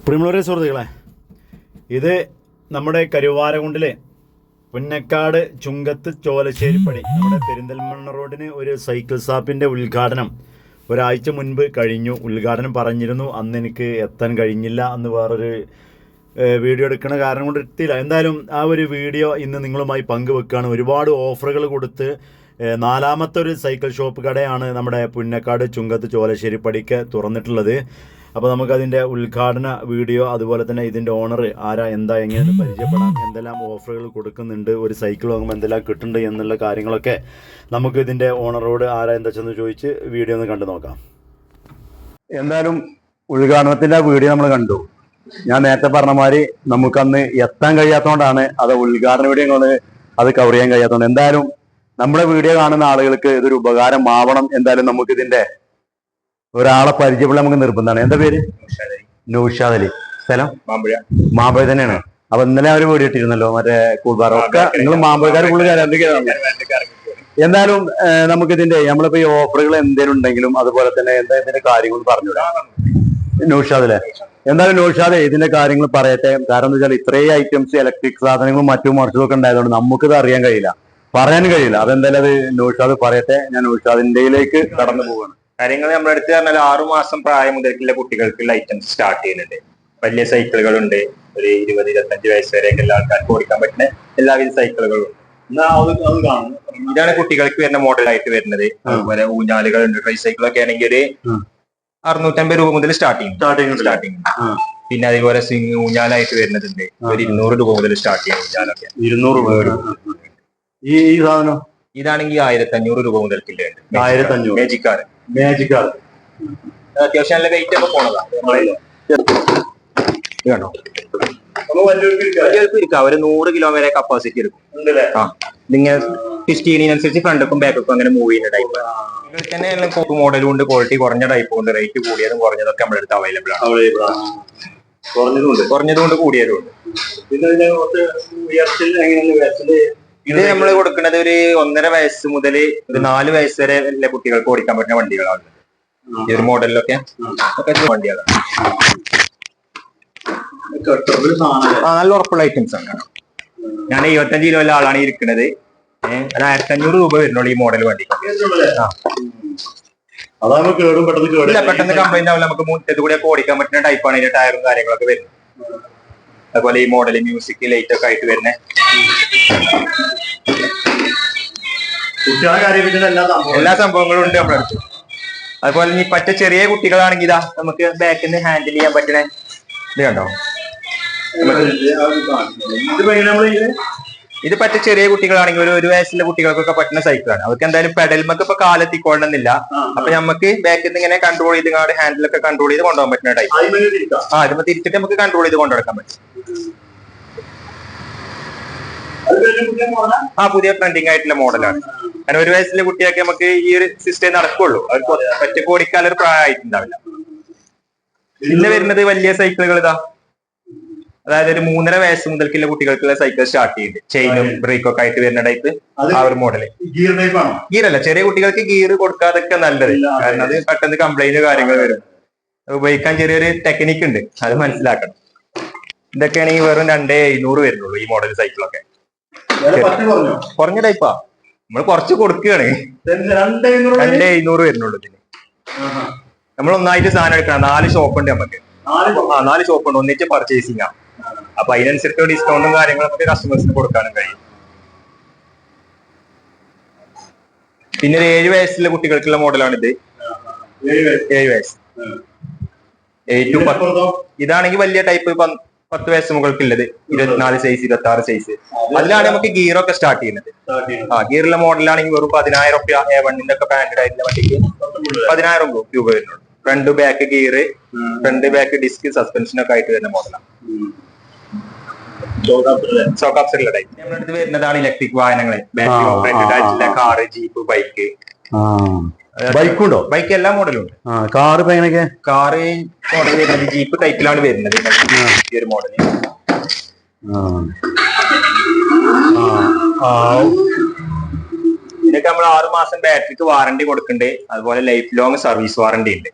പ്രിയമുള്ളവരെ സുഹൃത്തുക്കളെ, ഇത് നമ്മുടെ കരുവാരകുണ്ടിലെ പുന്നക്കാട് ചുങ്കത്ത് ചോലശ്ശേരിപ്പടി നമ്മുടെ പെരിന്തൽമണ്ണ റോഡിന് ഒരു സൈക്കിൾ ഷാപ്പിൻ്റെ ഉദ്ഘാടനം ഒരാഴ്ച മുൻപ് കഴിഞ്ഞു. ഉദ്ഘാടനം പറഞ്ഞിരുന്നു, അന്ന് എനിക്ക് എത്താൻ കഴിഞ്ഞില്ല. അന്ന് വേറൊരു വീഡിയോ എടുക്കുന്ന കാരണം കൊണ്ട് എത്തിയില്ല. എന്തായാലും ആ ഒരു വീഡിയോ ഇന്ന് നിങ്ങളുമായി പങ്കുവെക്കുകയാണ്. ഒരുപാട് ഓഫറുകൾ കൊടുത്ത് നാലാമത്തെ ഒരു സൈക്കിൾ ഷോപ്പ് കടയാണ് നമ്മുടെ പുന്നക്കാട് ചുങ്കത്ത് ചോലശ്ശേരിപ്പടിക്ക് തുറന്നിട്ടുള്ളത്. അപ്പോൾ നമുക്കതിൻ്റെ ഉദ്ഘാടന വീഡിയോ, അതുപോലെ തന്നെ ഇതിൻ്റെ ഓണർ ആരാ, എന്താ, എങ്ങനെയാണ് പരിചയപ്പെടാം, എന്തെല്ലാം ഓഫറുകൾ കൊടുക്കുന്നുണ്ട്, ഒരു സൈക്കിൾ വാങ്ങുമ്പോൾ എന്തെല്ലാം കിട്ടുന്നുണ്ട് എന്നുള്ള കാര്യങ്ങളൊക്കെ നമുക്ക് ഇതിൻ്റെ ഓണറോട് ആരാ എന്താ വെച്ചെന്ന് ചോദിച്ച് വീഡിയോ ഒന്ന് കണ്ടു നോക്കാം. എന്തായാലും ഉദ്ഘാടനത്തിൻ്റെ വീഡിയോ നമ്മൾ കണ്ടു. ഞാൻ നേരത്തെ പറഞ്ഞ മാതിരി നമുക്കന്ന് എത്താൻ കഴിയാത്തതുകൊണ്ടാണ് അത് ഉദ്ഘാടന വീഡിയോ കൊണ്ട് അത് കവർ ചെയ്യാൻ കഴിയാത്തതുകൊണ്ട്. എന്തായാലും നമ്മുടെ വീഡിയോ കാണുന്ന ആളുകൾക്ക് ഇതൊരു ഉപകാരമാവണം. എന്തായാലും നമുക്ക് ഇതിന്റെ ഒരാളെ പരിചയപ്പെടാൻ നമുക്ക് നിർബന്ധമാണ്. എന്താ പേര്? നൗഷാദ് അലി. സ്ഥലം മാമ്പഴ തന്നെയാണ്. അപ്പൊ ഇന്നലെ അവർ വീഡിയോ ഇട്ടിരുന്നല്ലോ, മറ്റേ കൂൾബാർ ഒക്കെ. നിങ്ങൾ മാമ്പഴക്കാർ കൂടുതൽ എന്തായാലും നമുക്കിതിന്റെ നമ്മളിപ്പോ ഈ ഓഫറുകൾ എന്തെങ്കിലും ഉണ്ടെങ്കിലും അതുപോലെ തന്നെ എന്താ ഇതിന്റെ കാര്യങ്ങൾ പറഞ്ഞുവിടാം. നൗഷാദല്ലേ, എന്തായാലും നൗഷാദ് ഇതിന്റെ കാര്യങ്ങൾ പറയട്ടെ. കാരണം എന്താ വെച്ചാൽ ഇത്രയും ഐറ്റംസ് ഇലക്ട്രിക് സാധനങ്ങളും മറ്റും മറിച്ചതും ഒക്കെ ഉണ്ടായതുകൊണ്ട് നമുക്കിത് അറിയാൻ കഴിയില്ല, പറയാൻ കഴിയില്ല. അതെന്തായാലും അത് നൗഷാദ് പറയട്ടെ. ഞാൻ നൗഷാദിന്റെയിലേക്ക് കടന്നു പോവുകയാണ്. കാര്യങ്ങൾ നമ്മുടെ അടുത്ത് പറഞ്ഞാൽ 6 മാസം പ്രായം മുതൽക്കുള്ള കുട്ടികൾക്കുള്ള ഐറ്റംസ് സ്റ്റാർട്ട് ചെയ്യുന്നുണ്ട്. വലിയ സൈക്കിളുകളുണ്ട്, ഒരു 20-25 വയസ്സ് വരെയൊക്കെ എല്ലാ ആൾക്കാർക്ക് ഓടിക്കാൻ പറ്റുന്ന എല്ലാവിധ സൈക്കിളുകളും ഉണ്ട്. ഇതാണ് കുട്ടികൾക്ക് വരുന്ന മോഡലായിട്ട് വരുന്നത്. അതുപോലെ ഊഞ്ഞാലുകളുണ്ട്. ട്രൈ സൈക്കിളൊക്കെ ആണെങ്കിൽ ഒരു 650 രൂപ മുതൽ സ്റ്റാർട്ടിങ്. പിന്നെ അതേപോലെ സ്വിംഗ് ഊഞ്ഞാലായിട്ട് വരുന്നതുണ്ട്, ഒരു 200 രൂപ മുതൽ സ്റ്റാർട്ട് ചെയ്യുന്ന ഊഞ്ഞാലൊക്കെ. 200 രൂപ. ഈ സാധനം ഇതാണെങ്കിൽ 1500 രൂപ മുതൽക്കില്ല. 1500 മാജിക് കാർ അത്യാവശ്യം നല്ല വെയിറ്റ് ഒക്കെ പോണതാണ്. കണ്ടോ, ഒരു 100 കിലോ വരെ കപ്പാസിറ്റി എടുക്കും. ഇതിങ്ങനെ ട്വിസ്റ്റ് ചെയ്യുന്നതിനനുസരിച്ച് ഫ്രണ്ടും ബാക്കും അങ്ങനെ മൂവ് ചെയ്യുന്ന ടൈപ്പ്. ഇതിൽ തന്നെ കോപ്പ് മോഡലും ഉണ്ട്, ക്വാളിറ്റി കുറഞ്ഞ ടൈപ്പും ഉണ്ട്, റേറ്റ് കൂടിയതും കുറഞ്ഞതൊക്കെ നമ്മുടെ അടുത്ത് അവൈലബിൾ ആണ്. കുറഞ്ഞതുകൊണ്ട് കൂടിയതും ഉണ്ട്. ഇത് നമ്മൾ കൊടുക്കുന്നത് ഒരു 1.5 വയസ്സ് മുതൽ ഒരു 4 വയസ്സ് വരെ എല്ലാ കുട്ടികൾക്ക് ഓടിക്കാൻ പറ്റുന്ന വണ്ടികളാണ്. ഈ ഒരു മോഡലിലൊക്കെ വണ്ടികളാണ്. നല്ല ഉറപ്പുള്ള ഐറ്റംസ് ആണ്. ഞാൻ 75 കിലോ ഉള്ള ആളാണ് ഇരിക്കുന്നത്. 1500 രൂപ വരുന്നുള്ളൂ ഈ മോഡൽ വണ്ടി. പെട്ടെന്ന് കംപ്ലൈന്റ് ആവില്ല. നമുക്ക് മുറ്റത്ത് കൂടെ ഒക്കെ ഓടിക്കാൻ പറ്റുന്ന ടൈപ്പാണ്. ഇതിന്റെ ടയറും കാര്യങ്ങളൊക്കെ വരുന്നത്. അതുപോലെ ഈ മോഡൽ മ്യൂസിക് ലൈറ്റ് ഒക്കെ ആയിട്ട് വരുന്ന എല്ലാ സംഭവങ്ങളും ഉണ്ട് നമ്മുടെ അടുത്ത്. അതുപോലെ ഇനി പറ്റ ചെറിയ കുട്ടികളാണെങ്കിൽ ഇതാ നമുക്ക് ബാക്കിൽ നിന്ന് ഹാൻഡിൽ ചെയ്യാൻ പറ്റുന്ന ഇത് കണ്ടോ. ഇത് പറ്റ ചെറിയ കുട്ടികളാണെങ്കിൽ ഒരു വയസ്സിലെ കുട്ടികൾക്കൊക്കെ പറ്റുന്ന സൈക്കിളാണ്. അവർക്ക് എന്തായാലും പെഡൽമൊക്കെ ഇപ്പൊ കാലെത്തിക്കൊള്ളണമെന്നില്ല. അപ്പൊ നമുക്ക് ബാക്കിൽ നിന്ന് ഇങ്ങനെ കൺട്രോൾ ചെയ്ത് ഹാൻഡിലൊക്കെ കൺട്രോൾ ചെയ്ത് കൊണ്ടുപോകാൻ പറ്റുന്ന ടൈപ്പ്. ഇതിപ്പോ തിരിച്ചിട്ട് നമുക്ക് കൺട്രോൾ ചെയ്ത് കൊണ്ടുനടക്കാൻ പറ്റും. പുതിയ ട്രെൻഡിങ് ആയിട്ടുള്ള മോഡലാണ്. കാരണം 1 വയസ്സിലെ കുട്ടിയൊക്കെ നമുക്ക് ഈ ഒരു സിസ്റ്റം നടക്കുള്ളൂ. അവർക്ക് ഒറ്റയ്ക്ക് ഓടിക്കാനൊരു പ്രായമായിട്ടുണ്ടാവില്ല. പിന്നെ വരുന്നത് വലിയ സൈക്കിളുകൾ ഇതാ, അതായത് ഒരു 3.5 വയസ്സ് മുതൽക്കുള്ള കുട്ടികൾക്കുള്ള സൈക്കിൾ സ്റ്റാർട്ട് ചെയ്യുന്നുണ്ട്. ചെയിനും ബ്രേക്കും ഒക്കെ ആയിട്ട് വരുന്ന ടൈപ്പ്. ആ ഒരു മോഡല് ഗിയറല്ല, ചെറിയ കുട്ടികൾക്ക് ഗിയർ കൊടുക്കാതൊക്കെ നല്ലത്. കാരണം അത് പെട്ടെന്ന് കംപ്ലൈന്റ് കാര്യങ്ങൾ വരും. ഉപയോഗിക്കാൻ ചെറിയൊരു ടെക്നിക്ക് ഉണ്ട്, അത് മനസ്സിലാക്കണം. ഇതൊക്കെയാണെങ്കിൽ വെറും 2,700 വരുന്നുള്ളൂ ഈ മോഡൽ സൈക്കിളൊക്കെ. കുറഞ്ഞ ടൈപ്പാ, നമ്മൾ കുറച്ച് കൊടുക്കുകയാണ്. 2,700 വരുന്നുള്ളൂ ഇതിന്. നമ്മൾ ഒന്നായിട്ട് സാധനം എടുക്കണം. 4 ഷോപ്പ് ഉണ്ട് നമുക്ക്. 4 ഷോപ്പ് ഉണ്ട്, ഒന്നിച്ച് പർച്ചേസിംഗ് ആണ്. അപ്പൊ അതിനനുസരിച്ച് ഡിസ്കൗണ്ടും കാര്യങ്ങളൊക്കെ കസ്റ്റമേഴ്സിന് കൊടുക്കാനും കഴിയും. പിന്നെ ഒരു 7 വയസ്സുള്ള കുട്ടികൾക്കുള്ള മോഡലാണിത്. 7 വയസ്സ് 8 to 10. ഇതാണെങ്കിൽ വലിയ ടൈപ്പ് 10 വയസ്സ് മുകൾക്കുള്ളത് 24 സൈസ് 26 സൈസ്. അതിലാണ് നമുക്ക് ഗിയറൊക്കെ സ്റ്റാർട്ട് ചെയ്യുന്നത്. ഗിയറുള്ള മോഡലാണെങ്കിൽ വെറും 10,000 രൂപ. A1 ഒക്കെ ബ്രാൻഡഡ് ആയിട്ടുള്ള വണ്ടിക്ക് 10,000 രൂപ വരുന്നുള്ളൂ. Front back gear, front back disc, suspension ഒക്കെ ആയിട്ട് വരുന്ന മോഡലാണ്. Shock type. നമ്മുടെ അടുത്ത് വരുന്നതാണ് ഇലക്ട്രിക് വാഹനങ്ങൾ. ബാറ്ററി ഓപ്പറേറ്റഡ് ആയിട്ടുള്ള കാറ്, ജീപ്പ്, ബൈക്ക്. ബൈക്കുണ്ടോ? ബൈക്ക് എല്ലാ മോഡലും ഉണ്ട്. കാറ് കാറ് മോഡൽ വരുന്നത് ജീപ്പ് ടൈപ്പിലാണ് വരുന്നത് ഈ ഒരു മോഡല്. ഇതിനൊക്കെ നമ്മൾ 6 മാസം ബാറ്ററിക്ക് വാറണ്ടി കൊടുക്കുന്നുണ്ട്. അതുപോലെ ലൈഫ് ലോങ് സർവീസ് വാറണ്ടി ഉണ്ട്.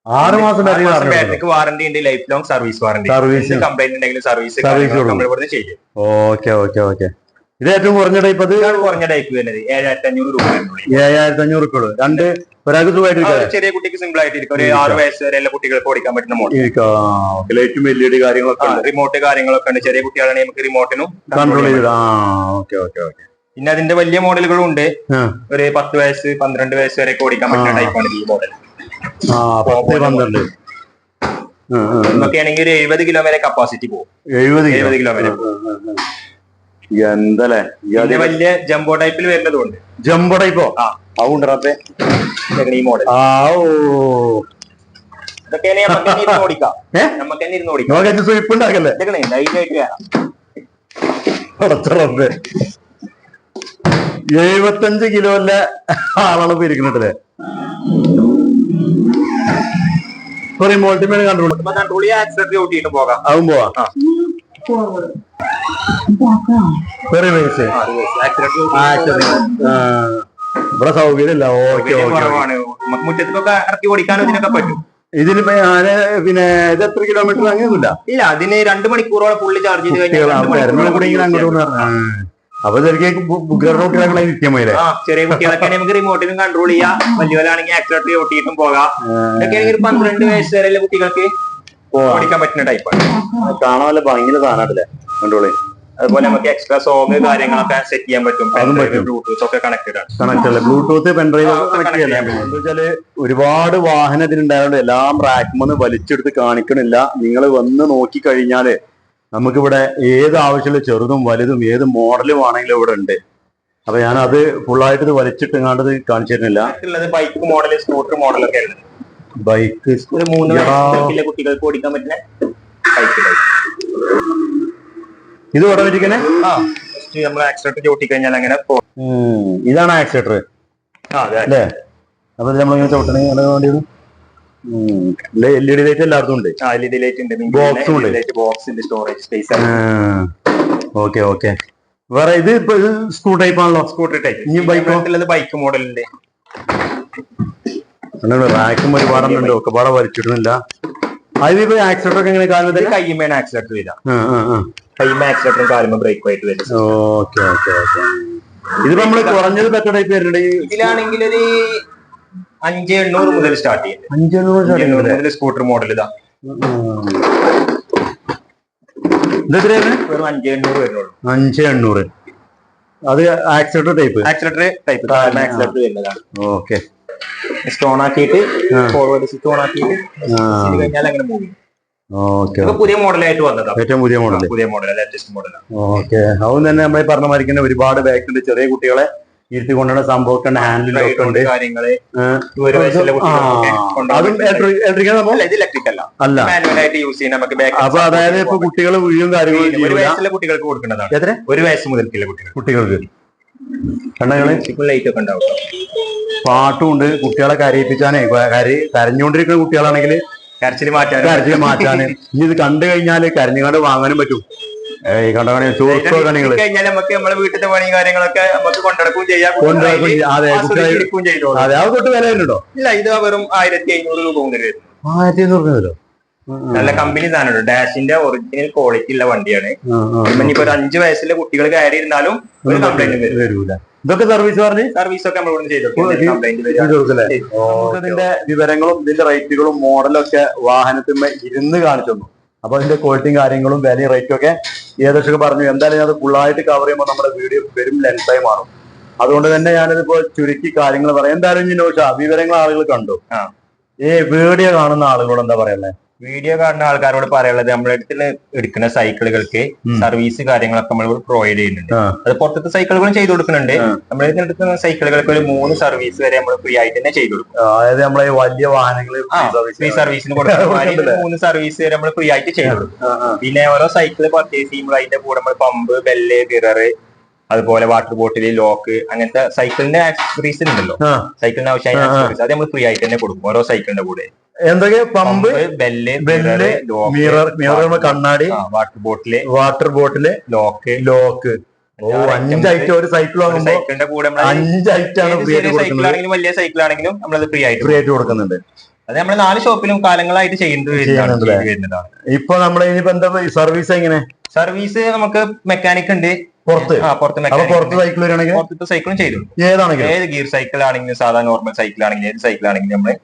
6 മാസം ബാറ്ററിക്ക് വാറന്റി ഉണ്ട്, life long service warranty. Service complaint ഉണ്ടെങ്കിലും സർവീസ് നമ്മൾ ഇവിടുന്ന് ചെയ്യും. Okay okay okay. ഇത് ഏറ്റവും കുറഞ്ഞ ടൈപ്പ്, അത് കുറഞ്ഞ ടൈപ്പ് വരുന്നത് 7500 രൂപ. 7500 രൂപ. രണ്ട് ഒരാൾക്ക് സുഖമായിട്ട് ചെറിയ കുട്ടിക്ക് സിമ്പിൾ ആയിട്ട് ഒരു 6 വയസ്സ് വരെ എല്ലാ കുട്ടികൾക്ക് ഓടിക്കാൻ പറ്റുന്ന മോഡൽ. ലൈറ്റും LED കാര്യങ്ങളൊക്കെ, റിമോട്ട് കാര്യങ്ങളൊക്കെ ഉണ്ട്. ചെറിയ കുട്ടികളാണെങ്കിൽ നമുക്ക് റിമോട്ടിനും കൺട്രോൾ ചെയ്ത്. Okay okay okay. പിന്നെ അതിന്റെ വലിയ മോഡലുകളും ഉണ്ട്. ഒരു 10 വയസ്സ് 12 വയസ്സ് വരെ ഓടിക്കാൻ പറ്റുന്ന ടൈപ്പാണ് ഈ മോഡൽ. 12 നമുക്കാണെങ്കിൽ ഒരു 70 കിലോ വരെ കപ്പാസിറ്റി പോകും. 70 കിലോ വരെ. എന്തല്ലേ വലിയ ജംബോ ടൈപ്പിൽ വരുന്നതുകൊണ്ട്. ജംബോ ടൈപ്പോ? അതുകൊണ്ടേ ഈ മോഡൽ ഇതൊക്കെ ഓടിക്കാം. നമുക്ക് തന്നെ ഇരുന്ന് ഓടിക്കാം. സ്വീപ്പ് ഉണ്ടാക്കല്ലേ? ധൈര്യമായിട്ട് വരാം. 75 കിലോന്റെ ആളാണ് ഇപ്പൊ ഇരിക്കണല്ലേ. റിമോട്ടിൽ കൺട്രോൾ ഓട്ടിയിട്ട് പോകാം. അതും പോവാം. ഇവിടെ സൗകര്യമില്ല. Okay okay. മുറ്റത്തൊക്കെ ഇറക്കി ഓടിക്കാനും ഇതിനൊക്കെ പറ്റും. ഇതിനിപ്പോ ഞാന് പിന്നെ ഇത് എത്ര കിലോമീറ്റർ അങ്ങനെയൊന്നുമില്ല. ഇല്ല, അതിന് 2 മണിക്കൂറോളം ഫുള്ള് ചാർജ് ചെയ്ത് കഴിഞ്ഞാൽ അപ്പൊ ശരിക്കും കുട്ടികളെ നിത്യമല്ലേ. ചെറിയ കുട്ടികളൊക്കെ നമുക്ക് റിമോട്ടിലും കൺട്രോൾ ചെയ്യാം. വലിയവരാണെങ്കിൽ ആക്സിലേറ്റർ ഓട്ടിയിട്ടും പോകാം. ഇതൊക്കെ ഒരു 12 വയസ്സ് വരെയുള്ള കുട്ടികൾക്ക് ഓടിക്കാൻ പറ്റുന്ന ടൈപ്പാണ്. കാണാൻ നല്ല ഭംഗിയുള്ള സാധനമാണല്ലേ കൺട്രോൾ. അതുപോലെ നമുക്ക് എക്സ്ട്രാ സോങ് കാര്യങ്ങളൊക്കെ സെറ്റ് ചെയ്യാൻ പറ്റും. ബ്ലൂടൂത്ത് ഒക്കെ കണക്റ്റഡ് അല്ലേ? ബ്ലൂടൂത്ത് പെൻഡ്രൈവ് കണക്ട് ചെയ്യാൻ. എന്താ വെച്ചാല് ഒരുപാട് വാഹനം ഇതിനുണ്ടായതുകൊണ്ട് എല്ലാം റാക്മെന്ന് വലിച്ചെടുത്ത് കാണിക്കണില്ല. നിങ്ങൾ വന്ന് നോക്കി കഴിഞ്ഞാല് നമുക്കിവിടെ ഏത് ആവശ്യമുള്ള ചെറുതും വലുതും ഏത് മോഡലും ആണെങ്കിലും ഇവിടെ ഉണ്ട്. അപ്പൊ ഞാൻ അത് ഫുള്ളായിട്ട് ഇത് വലിച്ചിട്ട് കാണിച്ചു തരുന്നില്ല. ബൈക്ക് മോഡൽ, സ്കൂട്ടർ മോഡലൊക്കെ ഉള്ളത്. ബൈക്ക് ഒരു 3 വയസ്സിലെ കുട്ടികൾക്ക് ഓടിക്കാൻ പറ്റുന്ന ബൈക്ക്. ഇത് ഓട്ടോമാറ്റിക്കനെ നമ്മൾ ആക്സിലേറ്റർ ചവിട്ടി കഴിഞ്ഞാൽ അങ്ങനെ ഇതാണ് ആക്സിലേറ്റർ അല്ലേ? അപ്പൊ നമ്മളിങ്ങനെ ചവിട്ടണേ വേണ്ടിയത്. LED ലൈറ്റ് എല്ലായിടത്തും ഉണ്ട്. LED ലൈറ്റ് ഉണ്ട്, ബോക്സും ഉണ്ട്. ബോക്സ് ഉണ്ട്, സ്റ്റോറേജ് സ്പേസ്. Okay okay. വേറെ ഇത് സ്കൂട്ടർ ടൈപ്പ് ആണല്ലോ? Scooter type. ഇനി ബൈക്ക് ബൈക്ക് മോഡലിന്റെ റാക്കും ഒരുപാടുണ്ട്. ഒക്കെ പാടെ വലിച്ചിടുന്നില്ല. അതിപ്പോ ആക്സിലേറ്റർ ഒക്കെ എങ്ങനെ കാലത്ത് കയ്യുമേണ് ആക്സിലേറ്റർ വരാം. കയ്യുമ ആക്സിലേറ്ററും കാലുമ ബ്രേക്കും ആയിട്ട് വരും. Okay okay okay. ഇതിപ്പോ നമ്മള് കുറഞ്ഞത് പെട്രോൾ ടൈപ്പ് വരുന്നുണ്ട്. ഇതിലാണെങ്കിൽ ഒരു 5800 മുതൽ സ്റ്റാർട്ട് ചെയ്യും. 5800 മുതൽ സ്കൂട്ടർ മോഡൽ ഇതാ. ഇതെത്രയാണ്? വെറും 5800 വരുന്നുള്ളൂ. 5800. അത് ആക്സിലേറ്റർ ടൈപ്പ്. ആക്സിലേറ്റർ ആക്സിലേറ്റർ വരുന്നതാണ്. ഓക്കെ. സ്റ്റോൺ ആക്കിയിട്ട് ഫോർവേഡ് സ്വിച്ച് ഓൺ ആക്കിയിട്ട് കഴിഞ്ഞാൽ അങ്ങനെ മൂവ് ചെയ്യും. ഓക്കെ. പുതിയ മോഡലായിട്ട് വന്നതാണ്. ഏറ്റവും പുതിയ മോഡൽ, ലേറ്റസ്റ്റ് മോഡലാണ്. ഓക്കെ. അതും തന്നെ നമ്മൾ പറഞ്ഞ മാതിരി ഒരുപാട് ബാക്കുണ്ട്. ചെറിയ കുട്ടികളെ ഇരുത്തി കൊണ്ടുള്ള സംഭവമൊക്കെ ഹാൻഡിലൊക്കെ ഉണ്ട്. കാര്യങ്ങള് ഇത് ഇലക്ട്രിക് അല്ല, മാനുവലായിട്ട് യൂസ് ചെയ്യാൻ നമുക്ക്. അപ്പൊ അതായത് ഇപ്പൊ കുട്ടികൾ വീഴും കാര്യങ്ങളും 1 വയസ്സിലെ കുട്ടികൾക്ക് കൊടുക്കുന്നതാണ്. എത്ര? 1 വയസ്സ് മുതൽക്കുള്ള കുട്ടികൾക്ക് കണ്ണകള് ലൈറ്റ് ഒക്കെ ഉണ്ടാവും. പാട്ടും ഉണ്ട്. കുട്ടികളെ കരയിപ്പിച്ചാനേ കരഞ്ഞുകൊണ്ടിരിക്കുന്ന കുട്ടികളാണെങ്കിൽ കരച്ചിൽ മാറ്റാന്. ഇനി ഇത് കണ്ടു കഴിഞ്ഞാല് കരഞ്ഞുകൊണ്ട് വാങ്ങാനും പറ്റും. കഴിഞ്ഞാൽ നമുക്ക് നമ്മളെ വീട്ടിലെ പണി കാര്യങ്ങളൊക്കെ നമുക്ക് കൊണ്ടിടക്കും ചെയ്യാം. അതെ, അത് തൊട്ട് വില വരുന്നുണ്ടോ? ഇല്ല, ഇത് വെറും 1500 രൂപ മുതൽ വരും. 1500 നല്ല കമ്പനി സാധനമുണ്ട്. ഡാഷിന്റെ ഒറിജിനൽ ക്വാളിറ്റി ഉള്ള വണ്ടിയാണ്. ഇനിയിപ്പോ ഒരു 5 വയസ്സിലെ കുട്ടികൾ കയറി ഇരുന്നാലും ഒരു കംപ്ലൈന്റ് വരൂല. ഇതൊക്കെ സർവീസ് പറഞ്ഞ് സർവീസൊക്കെ നമ്മൾ ചെയ്തു. ഇതിന്റെ വിവരങ്ങളും ഇതിന്റെ റേറ്റുകളും മോഡലും ഒക്കെ വാഹനത്തിന് ഇരുന്ന് കാണിച്ചു തന്നു. അപ്പൊ അതിന്റെ ക്വാളിറ്റിയും കാര്യങ്ങളും വിലയും റേറ്റും ഒക്കെ ഏകദേശം പറഞ്ഞു. എന്തായാലും അത് ഫുള്ളായിട്ട് കവർ ചെയ്യുമ്പോൾ നമ്മുടെ വീഡിയോ വരും ലെങ്തായി മാറും. അതുകൊണ്ട് തന്നെ ഞാനിതിപ്പോ ചുരുക്കി കാര്യങ്ങൾ പറയാം. എന്തായാലും വിവരങ്ങൾ ആളുകൾ കണ്ടു. ഈ വീഡിയോ കാണുന്ന ആളുകളോട് എന്താ പറയുന്നത്? വീഡിയോ കാണുന്ന ആൾക്കാരോട് പറയാനുള്ളത്, നമ്മുടെ അടുത്ത് എടുക്കുന്ന സൈക്കിളുകൾക്ക് സർവീസ് കാര്യങ്ങളൊക്കെ നമ്മൾ പ്രൊവൈഡ് ചെയ്യുന്നുണ്ട്. അത് പുറത്തത്തെ സൈക്കിളുകളും ചെയ്തു കൊടുക്കുന്നുണ്ട്. നമ്മുടെ അടുത്ത് എടുക്കുന്ന സൈക്കിളുകൾക്ക് ഒരു 3 സർവീസ് വരെ നമ്മൾ ഫ്രീ ആയിട്ട് തന്നെ ചെയ്തു കൊടുക്കും. അതായത് നമ്മളെ വലിയ വാഹനങ്ങൾ ഫ്രീ സർവീസിന് കൊടുക്കുന്ന 3 സർവീസ് വരെ നമ്മൾ ഫ്രീ ആയിട്ട് ചെയ്തു കൊടുക്കും. പിന്നെ ഓരോ സൈക്കിൾ പർച്ചേസ് ചെയ്യുമ്പോൾ അതിന്റെ കൂടെ നമ്മൾ പമ്പ്, ബെല്ല്, ഗിയർ, അതുപോലെ വാട്ടർ ബോട്ടിൽ, ലോക്ക്, അങ്ങനത്തെ സൈക്കിളിന്റെ ആക്സസറീസ് ഉണ്ടല്ലോ, സൈക്കിളിന് ആവശ്യമായ ആക്സസറീസ് അത് നമ്മൾ ഫ്രീ ആയിട്ട് തന്നെ കൊടുക്കും ഓരോ സൈക്കിളിന്റെ കൂടെ. എന്തൊക്കെ? പമ്പ്, ബെല്ല്, മിറർ, കണ്ണാടി, വാട്ടർ ബോട്ടില്, ലോക്ക്. 5 ഐറ്റം ഒരു സൈക്കിൾ വാങ്ങുമ്പോൾ സൈക്കിളിന്റെ കൂടെ 5 ഐറ്റം ആണ് സൈക്കിളാണെങ്കിലും വലിയ സൈക്കിളാണെങ്കിലും നമ്മളത് ഫ്രീ ആയിട്ട് കൊടുക്കുന്നുണ്ട്. അത് നമ്മൾ 4 ഷോപ്പിലും കാലങ്ങളായിട്ട് ചെയ്യുന്നതാണ്. ഇപ്പൊ നമ്മളെ ഇനിയിപ്പോ എന്താ സർവീസ് എങ്ങനെ? സർവീസ് നമുക്ക് മെക്കാനിക് ഉണ്ട് പുറത്ത് സൈക്കിൾ വരികയാണെങ്കിൽ പുറത്തെ സൈക്കിളും ചെയ്തു. ഏതാണെങ്കിലും ഏത് ഗിയർ സൈക്കിൾ ആണെങ്കിലും സാധാരണ നോർമൽ സൈക്കിൾ ആണെങ്കിലും ഏത് സൈക്കിൾ ആണെങ്കിലും നമ്മൾ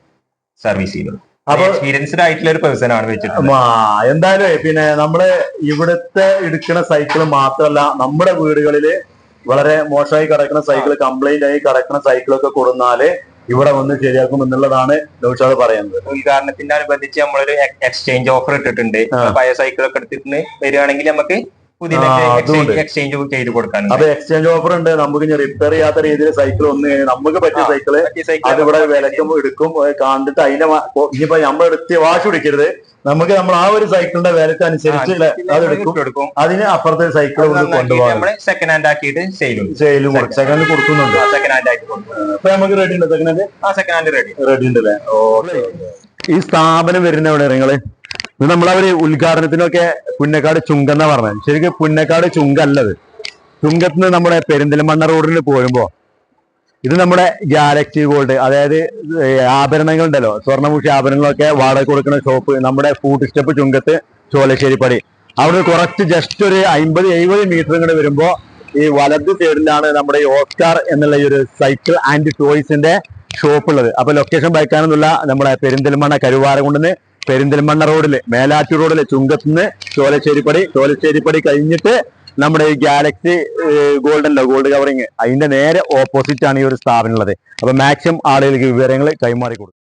സർവീസ് ചെയ്തു. അപ്പൊ എക്സ്പീരിയൻസ്ഡ് ആയിട്ടുള്ള ഒരു പേഴ്സൺ ആണ് വെച്ചിട്ടുള്ളത്. എന്തായാലും പിന്നെ നമ്മള് ഇവിടുത്തെ എടുക്കുന്ന സൈക്കിൾ മാത്രമല്ല, നമ്മുടെ വീടുകളില് വളരെ മോശമായി കിടക്കുന്ന സൈക്കിൾ, കംപ്ലൈന്റ് ആയി കിടക്കുന്ന സൈക്കിളൊക്കെ കൊടുന്നാല് ഇവിടെ വന്ന് ശരിയാക്കും എന്നുള്ളതാണ് നൗഷാദ് പറയുന്നത്. ഉദ്ഘാടനത്തിന്റെ അനുബന്ധിച്ച് നമ്മളൊരു എക്സ്ചേഞ്ച് ഓഫർ ഇട്ടിട്ടുണ്ട്. പഴയ സൈക്കിളൊക്കെ എടുത്തിട്ട് വരികയാണെങ്കിൽ നമുക്ക് പുതിയ എക്സ്ചേഞ്ച് ചെയ്ത് കൊടുക്കാൻ. അപ്പൊ എക്സ്ചേഞ്ച് ഓഫർ ഉണ്ട്. നമുക്ക് റിപ്പയർ ചെയ്യാത്ത രീതിയിൽ സൈക്കിൾ ഒന്ന് നമുക്ക് പറ്റിയ സൈക്കിള് അതിവിടെ വിലക്കും എടുക്കും. കണ്ടിട്ട് അതിന്റെ ഇനിയിപ്പോ നമ്മൾ എടുത്ത് വാശി പിടിക്കരുത്. നമുക്ക് നമ്മൾ ആ ഒരു സൈക്കിളിന്റെ വിലക്ക് അനുസരിച്ച് അത് എടുക്കും. അതിന് അപ്പുറത്തെ സൈക്കിൾ കൊണ്ടുപോകാം. സെക്കൻഡ് ഹാൻഡ് ആക്കിയിട്ട് സെയിലും സെക്കൻഡ് കൊടുക്കുന്നുണ്ട്. സെക്കൻഡ് ഹാൻഡ് ആയിട്ട് അപ്പൊ നമുക്ക് റെഡി ഉണ്ട് second hand. Second hand ready ഉണ്ട് അല്ലേ? ഈ സ്ഥാപനം വരുന്ന എവിടെ നിങ്ങള്? ഇത് നമ്മളവര് ഉദ്ഘാടനത്തിനൊക്കെ പുന്നക്കാട് ചുങ്കെന്നാ പറഞ്ഞത്. ശരിക്കും പുന്നക്കാട് ചുങ്കല്ലത്. ചുങ്കത്തിന് നമ്മുടെ പെരിന്തൽമണ്ണ റോഡിൽ പോരുമ്പോ ഇത് നമ്മുടെ ഗാലക്സി ഗോൾഡ്, അതായത് ആഭരണങ്ങൾ ഉണ്ടല്ലോ, സ്വർണ്ണഭൂഷി ആഭരണങ്ങളൊക്കെ വാടക കൊടുക്കുന്ന ഷോപ്പ് നമ്മുടെ ഫൂട്ട് സ്റ്റെപ്പ് ചുങ്കത്ത് ചോലശ്ശേരിപ്പടി. അവിടെ കുറച്ച് ജസ്റ്റ് ഒരു 50-70 മീറ്റർ ഇങ്ങോട്ട് വരുമ്പോ ഈ വലത് സൈഡിലാണ് നമ്മുടെ ഈ ഓസ്കാർ എന്നുള്ള ഈ ഒരു സൈക്കിൾ ആൻഡ് ടോയ്സിന്റെ ഷോപ്പ് ഉള്ളത്. അപ്പൊ ലൊക്കേഷൻ ബൈക്കാനൊന്നുമില്ല, നമ്മുടെ പെരിന്തൽമണ്ണ കരുവാരകുണ്ടിന്ന് പെരിന്തൽമണ്ണ റോഡില് മേലാറ്റൂർ റോഡില് ചുങ്കത്തുനിന്ന് ചോലശ്ശേരിപ്പടി കഴിഞ്ഞിട്ട് നമ്മുടെ ഈ ഗാലക്സി ഗോൾഡ് ഉണ്ടല്ലോ, ഗോൾഡ് കവറിങ്, അതിന്റെ നേരെ ഓപ്പോസിറ്റ് ആണ് ഈ ഒരു സ്ഥാപനം ഉള്ളത്. അപ്പൊ മാക്സിമം ആളുകൾക്ക് വിവരങ്ങൾ കൈമാറി കൊടുക്കും.